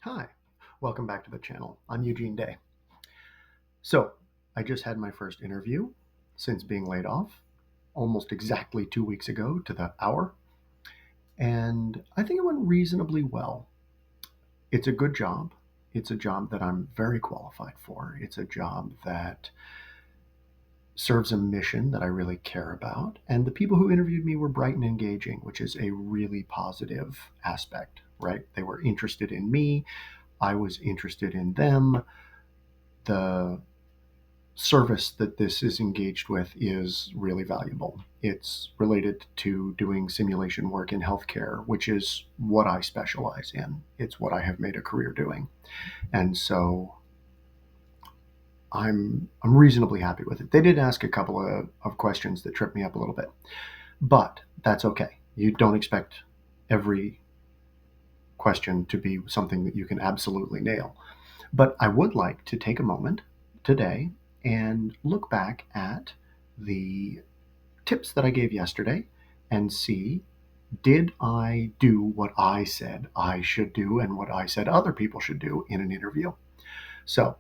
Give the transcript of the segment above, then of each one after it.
Hi, welcome back to the channel. I'm Eugene Day. So, I just had my first interview since being laid off almost exactly 2 weeks ago to the hour, and I think it went reasonably well. It's a good job. It's a job that I'm very qualified for. It's a job that serves a mission that I really care about, and the people who interviewed me were bright and engaging, which is a really positive aspect, right? They were interested in me, I was interested in them. The service that this is engaged with is really valuable. It's related to doing simulation work in healthcare, which is what I specialize in. It's what I have made a career doing. And so I'm reasonably happy with it. They did ask a couple of questions that tripped me up a little bit, but that's okay. You don't expect every question to be something that you can absolutely nail. But I would like to take a moment today and look back at the tips that I gave yesterday and see, did I do what I said I should do and what I said other people should do in an interview? So,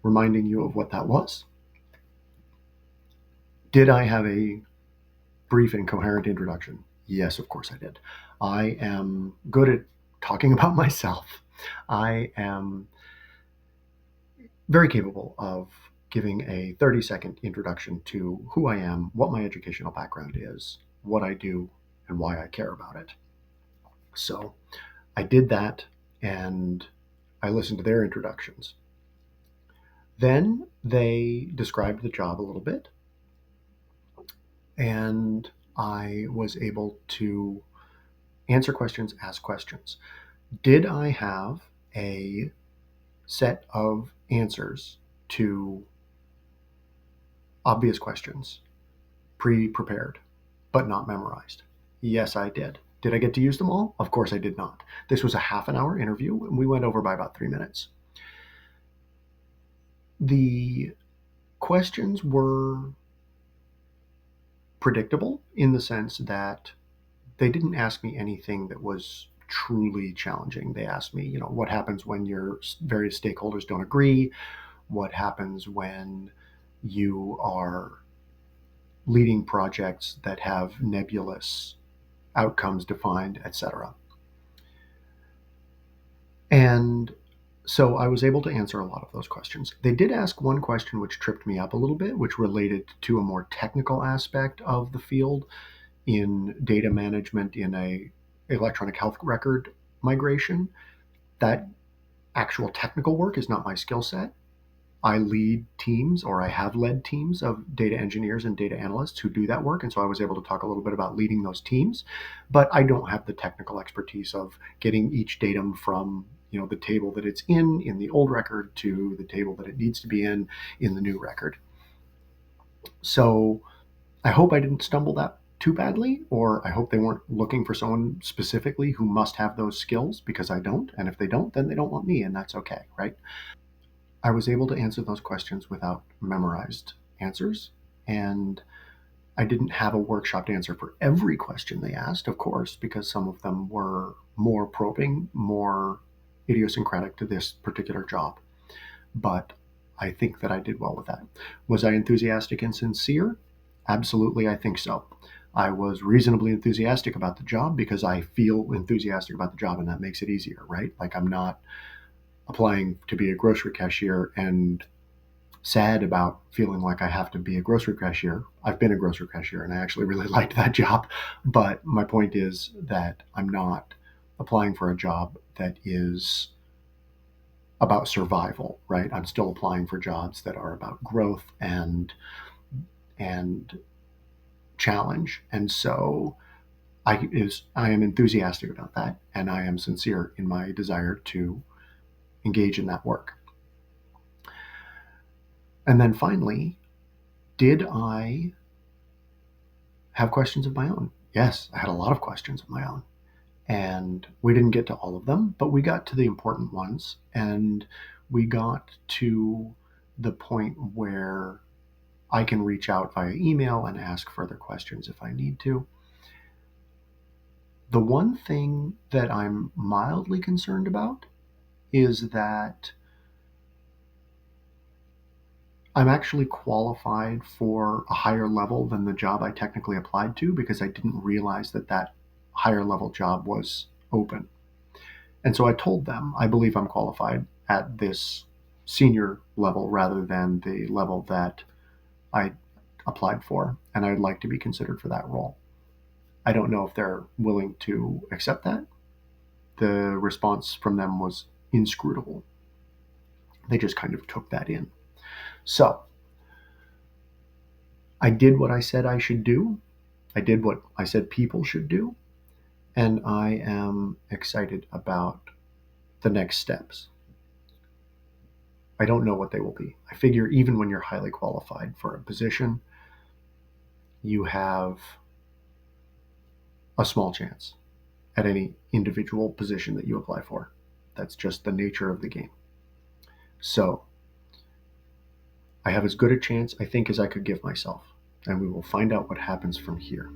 reminding you of what that was. Did I have a brief and coherent introduction? Yes, of course I did. I am good at talking about myself. I am very capable of giving a 30-second introduction to who I am, what my educational background is, what I do, and why I care about it. So I did that and I listened to their introductions. Then they described the job a little bit, and I was able to answer questions, ask questions. Did I have a set of answers to obvious questions pre-prepared, but not memorized? Yes, I did. Did I get to use them all? Of course I did not. This was a half an hour interview, and we went over by about 3 minutes. The questions were predictable in the sense that they didn't ask me anything that was truly challenging. They asked me, what happens when your various stakeholders don't agree? What happens when you are leading projects that have nebulous outcomes defined, etc. And so I was able to answer a lot of those questions. They did ask one question which tripped me up a little bit, which related to a more technical aspect of the field in data management in a electronic health record migration. That actual technical work is not my skill set. I lead teams, or I have led teams of data engineers and data analysts who do that work. And so I was able to talk a little bit about leading those teams, but I don't have the technical expertise of getting each datum from the table that it's in the old record to the table that it needs to be in the new record. So I hope I didn't stumble that too badly, or I hope they weren't looking for someone specifically who must have those skills, because I don't. And if they don't, then they don't want me, and that's okay, right? I was able to answer those questions without memorized answers. And I didn't have a workshopped answer for every question they asked, of course, because some of them were more probing, more idiosyncratic to this particular job. But I think that I did well with that. Was I enthusiastic and sincere? Absolutely, I think so. I was reasonably enthusiastic about the job because I feel enthusiastic about the job, and that makes it easier, right? Like, I'm not applying to be a grocery cashier and sad about feeling like I have to be a grocery cashier. I've been a grocery cashier and I actually really liked that job. But my point is that I'm not applying for a job that is about survival, right? I'm still applying for jobs that are about growth and challenge. And so I am enthusiastic about that, and I am sincere in my desire to engage in that work. And then finally, did I have questions of my own? Yes, I had a lot of questions of my own. And we didn't get to all of them, but we got to the important ones. And we got to the point where I can reach out via email and ask further questions if I need to. The one thing that I'm mildly concerned about is that I'm actually qualified for a higher level than the job I technically applied to because I didn't realize that that higher level job was open. And so I told them, I believe I'm qualified at this senior level rather than the level that I applied for, and I'd like to be considered for that role. I don't know if they're willing to accept that. The response from them was inscrutable. They just kind of took that in. So I did what I said I should do. I did what I said people should do. And I am excited about the next steps. I don't know what they will be. I figure even when you're highly qualified for a position, you have a small chance at any individual position that you apply for. That's just the nature of the game. So I have as good a chance, I think, as I could give myself. And we will find out what happens from here.